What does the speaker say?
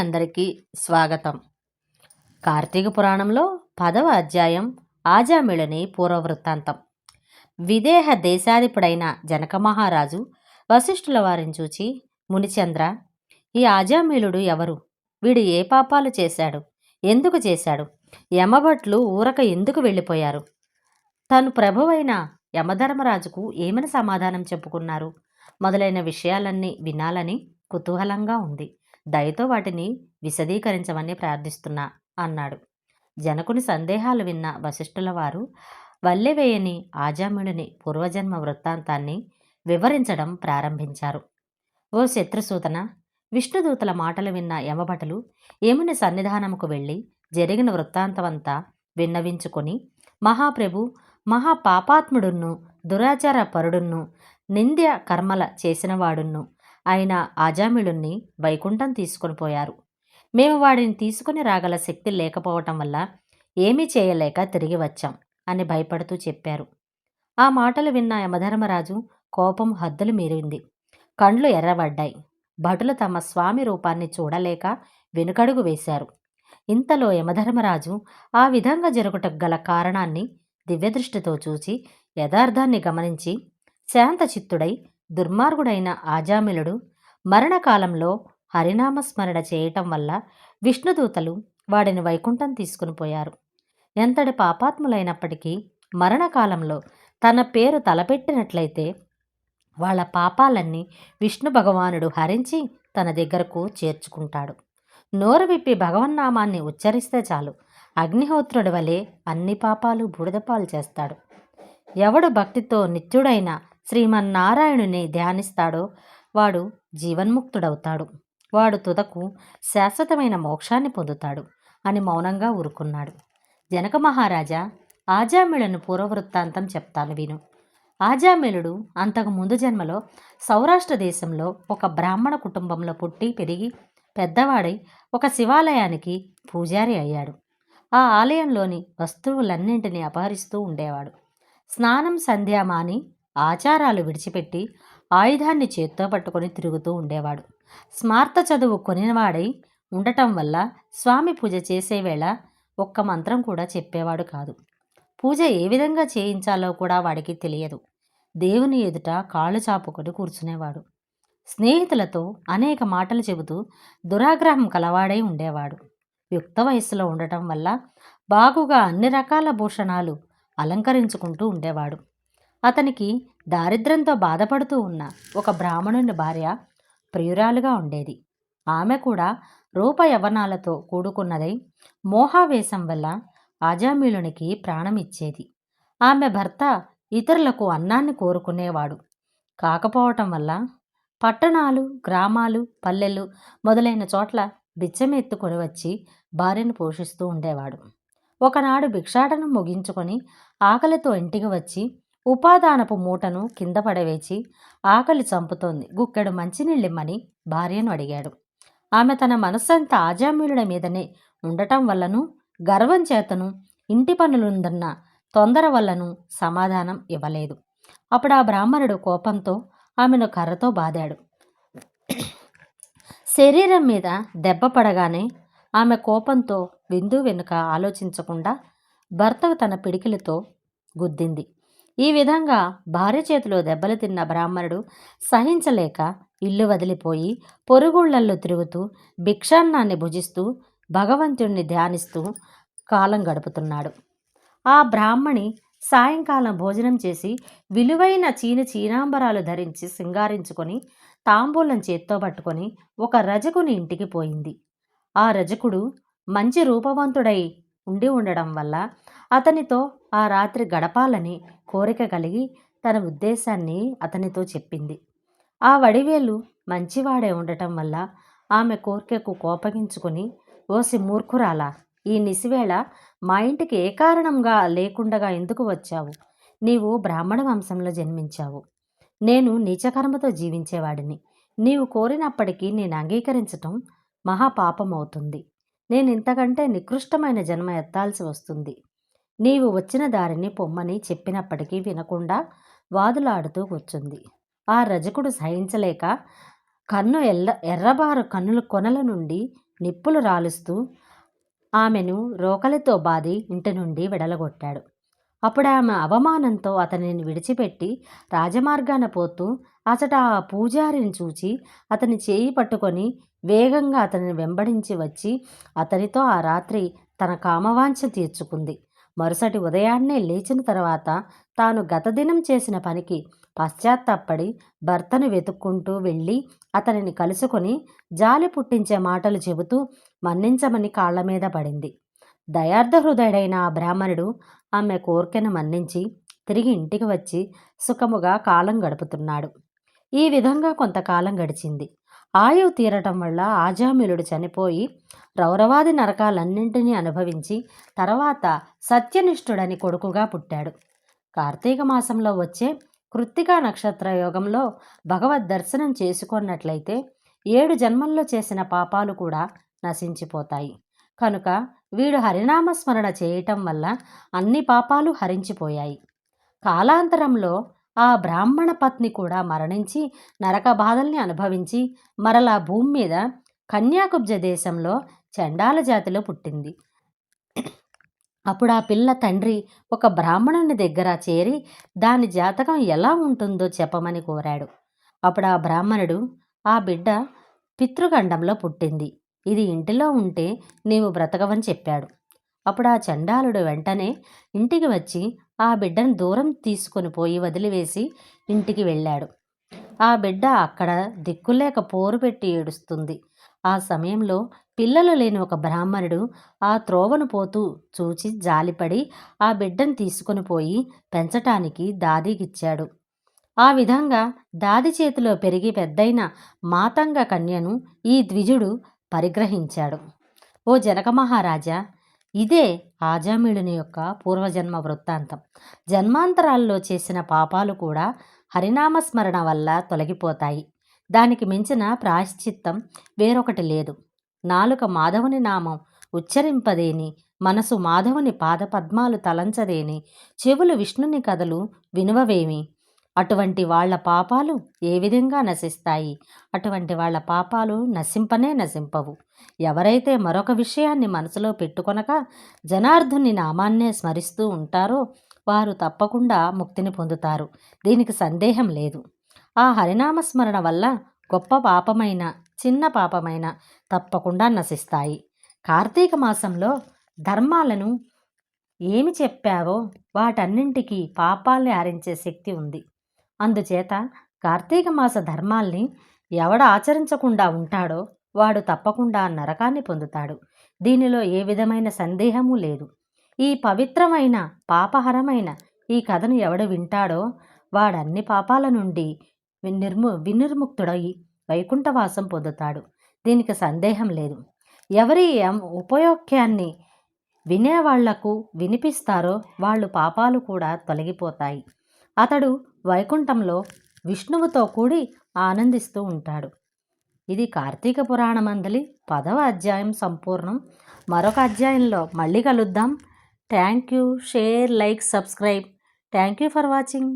ప్రేక్షకులందరికీ స్వాగతం. కార్తీక పురాణంలో 10వ అధ్యాయం ఆజామిళుని పూర్వవృత్తాంతం. విదేహ దేశాధిపుడైన జనక మహారాజు వశిష్ఠుల వారిని చూచి, మునిచంద్ర, ఈ ఆజామిళుడు ఎవరు? వీడు ఏ పాపాలు చేశాడు? ఎందుకు చేశాడు? యమభట్లు ఊరక ఎందుకు వెళ్ళిపోయారు? తను ప్రభువైన యమధర్మరాజుకు ఏమని సమాధానం చెప్పుకున్నారు? మొదలైన విషయాలన్నీ వినాలని కుతూహలంగా ఉంది. దయతో వాటిని విశదీకరించమని ప్రార్థిస్తున్నా అన్నాడు. జనకుని సందేహాలు విన్న వశిష్ఠుల వారు వల్లెవేయని ఆజామిళుని పూర్వజన్మ వృత్తాంతాన్ని వివరించడం ప్రారంభించారు. ఓ శత్రుసూతన, విష్ణుదూతల మాటలు విన్న యమభటులు యముని సన్నిధానముకు వెళ్ళి జరిగిన వృత్తాంతమంతా విన్నవించుకొని, మహాప్రభు, మహాపాపాత్ముడున్ను, దురాచార పరుడున్ను, నింద్య కర్మల చేసినవాడున్ను అయిన ఆజామిళుణ్ణి వైకుంఠం తీసుకొని పోయారు. మేము వాడిని తీసుకుని రాగల శక్తి లేకపోవటం వల్ల ఏమీ చేయలేక తిరిగి వచ్చాం అని భయపడుతూ చెప్పారు. ఆ మాటలు విన్న యమధర్మరాజు కోపం హద్దులు మీరింది. కండ్లు ఎర్రబడ్డాయి. భటులు తమ స్వామి రూపాన్ని చూడలేక వెనుకడుగు వేశారు. ఇంతలో యమధర్మరాజు ఆ విధంగా జరుగుటకు గల కారణాన్ని దివ్యదృష్టితో చూచి యథార్థాన్ని గమనించి శాంతచిత్తుడై, దుర్మార్గుడైన ఆజామిళుడు మరణకాలంలో హరినామస్మరణ చేయటం వల్ల విష్ణుదూతలు వాడిని వైకుంఠం తీసుకుని పోయారు. ఎంతటి పాపాత్ములైనప్పటికీ మరణకాలంలో తన పేరు తలపెట్టినట్లయితే వాళ్ళ పాపాలన్నీ విష్ణు భగవానుడు హరించి తన దగ్గరకు చేర్చుకుంటాడు. నోరు విప్పి భగవన్నామాన్ని ఉచ్చరిస్తే చాలు, అగ్నిహోత్రుడి వలె అన్ని పాపాలు బూడిదపాలు చేస్తాడు. ఎవడు భక్తితో నిత్యుడైన శ్రీమన్నారాయణుని ధ్యానిస్తాడో వాడు జీవన్ముక్తుడవుతాడు. వాడు తుదకు శాశ్వతమైన మోక్షాన్ని పొందుతాడు అని మౌనంగా ఊరుకున్నాడు. జనక మహారాజా, ఆజామిళుని పూర్వవృత్తాంతం చెప్తాను విను. ఆజామిళుడు అంతకు ముందు జన్మలో సౌరాష్ట్ర దేశంలో ఒక బ్రాహ్మణ కుటుంబంలో పుట్టి పెరిగి పెద్దవాడై ఒక శివాలయానికి పూజారి అయ్యాడు. ఆ ఆలయంలోని వస్తువులన్నింటినీ అపహరిస్తూ ఉండేవాడు. స్నానం సంధ్య మాని ఆచారాలు విడిచిపెట్టి ఆయుధాన్ని చేత్తో పట్టుకొని తిరుగుతూ ఉండేవాడు. స్మార్త చదువు కొనివాడై ఉండటం వల్ల స్వామి పూజ చేసేవేళ ఒక్క మంత్రం కూడా చెప్పేవాడు కాదు. పూజ ఏ విధంగా చేయించాలో కూడా వాడికి తెలియదు. దేవుని ఎదుట కాళ్ళు చాపుకొని కూర్చునేవాడు. స్నేహితులతో అనేక మాటలు చెబుతూ దురాగ్రహం కలవాడై ఉండేవాడు. యుక్త వయస్సులో ఉండటం వల్ల బాగుగా అన్ని రకాల భూషణాలు అలంకరించుకుంటూ ఉండేవాడు. అతనికి దారిద్ర్యంతో బాధపడుతూ ఉన్న ఒక బ్రాహ్మణుని భార్య ప్రియురాలుగా ఉండేది. ఆమె కూడా రూప యవ్వనాలతో కూడుకున్నదై మోహావేశం వల్ల ఆజామిళునికి ప్రాణం ఇచ్చేది. ఆమె భర్త ఇతరులకు అన్నాన్ని కోరుకునేవాడు కాకపోవటం వల్ల పట్టణాలు, గ్రామాలు, పల్లెలు మొదలైన చోట్ల బిచ్చమెత్తుకొని వచ్చి భార్యను పోషిస్తూ ఉండేవాడు. ఒకనాడు భిక్షాటనం ముగించుకొని ఆకలితో ఇంటికి వచ్చి ఉపాదానపు మూటను కింద పడవేచి, ఆకలి చంపుతోంది, గుక్కెడు మంచినీళ్ళిమ్మని భార్యను అడిగాడు. ఆమె తన మనస్సంతా ఆజామిళుడి మీదనే ఉండటం వల్లను, గర్వం చేతను, ఇంటి పనులుందన్న తొందర వల్లను సమాధానం ఇవ్వలేదు. అప్పుడు ఆ బ్రాహ్మణుడు కోపంతో ఆమెను కర్రతో బాదాడు. శరీరం మీద దెబ్బ పడగానే ఆమె కోపంతో విందు వెనుక ఆలోచించకుండా భర్తకు తన పిడికిలితో గుద్దింది. ఈ విధంగా భార్య చేతిలో దెబ్బలు తిన్న బ్రాహ్మణుడు సహించలేక ఇల్లు వదిలిపోయి పొరుగుళ్లల్లో తిరుగుతూ భిక్షాన్నాన్ని భుజిస్తూ భగవంతుణ్ణి ధ్యానిస్తూ కాలం గడుపుతున్నాడు. ఆ బ్రాహ్మణి సాయంకాలం భోజనం చేసి విలువైన చీనాంబరాలు ధరించి సింగారించుకొని తాంబూలం చేత్తో పట్టుకొని ఒక రజకుని ఇంటికి పోయింది. ఆ రజకుడు మంచి రూపవంతుడై ఉండి ఉండడం వల్ల అతనితో ఆ రాత్రి గడపాలని కోరిక కలిగి తన ఉద్దేశాన్ని అతనితో చెప్పింది. ఆ వడివేలు మంచివాడే ఉండటం వల్ల ఆమె కోరికకు కోపగించుకొని, ఓసి మూర్ఖురాలా, ఈ నిసివేళ మా ఇంటికి ఏ కారణంగా లేకుండగా ఎందుకు వచ్చావు? నీవు బ్రాహ్మణ వంశంలో జన్మించావు. నేను నీచకర్మతో జీవించేవాడిని. నీవు కోరినప్పటికీ నేను అంగీకరించటం మహాపాపమవుతుంది. నేను ఇంతకంటే నికృష్టమైన జన్మ ఎత్తాల్సి వస్తుంది. నీవు వచ్చిన దారిని పొమ్మని చెప్పినప్పటికీ వినకుండా వాదులాడుతూ కూర్చుంది. ఆ రజకుడు సహించలేక ఎర్రబారు కన్నుల కొనల నుండి నిప్పులు రాలుస్తూ ఆమెను రోకలితో బాది ఇంటి నుండి వెడలగొట్టాడు. అప్పుడు ఆమె అవమానంతో అతనిని విడిచిపెట్టి రాజమార్గాన పోతూ అచట ఆ పూజారిని చూచి అతని చేయి పట్టుకొని వేగంగా అతనిని వెంబడించి వచ్చి అతనితో ఆ రాత్రి తన కామవాంఛ తీర్చుకుంది. మరుసటి ఉదయాన్నే లేచిన తర్వాత తాను గత దినం చేసిన పనికి పశ్చాత్తాపడి భర్తను వెతుక్కుంటూ వెళ్ళి అతనిని కలుసుకొని జాలి పుట్టించే మాటలు చెబుతూ మన్నించమని కాళ్ల మీద పడింది. దయార్థ హృదయుడైన ఆ బ్రాహ్మణుడు ఆమె కోర్కెను మన్నించి తిరిగి ఇంటికి వచ్చి సుఖముగా కాలం గడుపుతున్నాడు. ఈ విధంగా కొంతకాలం గడిచింది. ఆయువు తీరటం వల్ల ఆజామిలుడు చనిపోయి రౌరవాది నరకాలన్నింటినీ అనుభవించి తర్వాత సత్యనిష్ఠుడని కొడుకుగా పుట్టాడు. కార్తీక మాసంలో వచ్చే కృత్తికా నక్షత్ర యోగంలో భగవద్ దర్శనం చేసుకున్నట్లయితే 7 జన్మల్లో చేసిన పాపాలు కూడా నశించిపోతాయి. కనుక వీడు హరినామస్మరణ చేయటం వల్ల అన్ని పాపాలు హరించిపోయాయి. కాలాంతరంలో ఆ బ్రాహ్మణ పత్ని కూడా మరణించి నరక బాధల్ని అనుభవించి మరలా భూమి మీద కన్యాకుబ్జ దేశంలో చండాల జాతిలో పుట్టింది. అప్పుడు ఆ పిల్ల తండ్రి ఒక బ్రాహ్మణుని దగ్గర చేరి దాని జాతకం ఎలా ఉంటుందో చెప్పమని కోరాడు. అప్పుడు ఆ బ్రాహ్మణుడు, ఆ బిడ్డ పితృగండంలో పుట్టింది, ఇది ఇంటిలో ఉంటే నీవు బ్రతకవని చెప్పాడు. అప్పుడు ఆ చండాలుడు వెంటనే ఇంటికి వచ్చి ఆ బిడ్డను దూరం తీసుకొని పోయి వదిలివేసి ఇంటికి వెళ్ళాడు. ఆ బిడ్డ అక్కడ దిక్కులేక పోరు పెట్టి ఏడుస్తుంది. ఆ సమయంలో పిల్లలు లేని ఒక బ్రాహ్మణుడు ఆ త్రోవను పోతూ చూచి జాలిపడి ఆ బిడ్డను తీసుకొని పోయి పెంచటానికి దాదికిచ్చాడు. ఆ విధంగా దాది చేతిలో పెరిగి పెద్దయిన మాతంగ కన్యను ఈ ద్విజుడు పరిగ్రహించాడు. ఓ జనక మహారాజా, ఇదే ఆజామిళుని యొక్క పూర్వజన్మ వృత్తాంతం. జన్మాంతరాల్లో చేసిన పాపాలు కూడా హరినామస్మరణ వల్ల తొలగిపోతాయి. దానికి మించిన ప్రాయశ్చిత్తం వేరొకటి లేదు. నాలుక మాధవుని నామం ఉచ్చరింపదేని, మనసు మాధవుని పాదపద్మాలు తలంచదేని, చెవులు విష్ణుని కథలు వినువవేమి. అటువంటి వాళ్ల పాపాలు ఏ విధంగా నశిస్తాయి? అటువంటి వాళ్ల పాపాలు నశింపనే నశింపవు. ఎవరైతే మరొక విషయాన్ని మనసులో పెట్టుకొనక జనార్దుని నామాన్నే స్మరిస్తూ ఉంటారో వారు తప్పకుండా ముక్తిని పొందుతారు. దీనికి సందేహం లేదు. ఆ హరినామస్మరణ వల్ల గొప్ప పాపమైన చిన్న పాపమైన తప్పకుండా నశిస్తాయి. కార్తీక మాసంలో ధర్మాలను ఏమి చెప్పావో వాటన్నింటికీ పాపాల్ని హరించే శక్తి ఉంది. అందుచేత కార్తీక మాస ధర్మాల్ని ఎవడ ఆచరించకుండా ఉంటాడో వాడు తప్పకుండా నరకాన్ని పొందుతాడు. దీనిలో ఏ విధమైన సందేహము లేదు. ఈ పవిత్రమైన పాపహరమైన ఈ కథను ఎవడు వింటాడో వాడన్ని పాపాల నుండి వినిర్ముక్తుడై వైకుంఠవాసం పొందుతాడు. దీనికి సందేహం లేదు. ఎవరి ఉపయోక్యాన్ని వినేవాళ్లకు వినిపిస్తారో వాళ్ళు పాపాలు కూడా తొలగిపోతాయి. అతడు వైకుంఠంలో విష్ణువుతో కూడి ఆనందిస్తూ ఉంటాడు. ఇది కార్తీక పురాణమందలి 10వ అధ్యాయం సంపూర్ణం. మరొక అధ్యాయంలో మళ్ళీ కలుద్దాం. Thank you. Share, like, subscribe. Thank you for watching.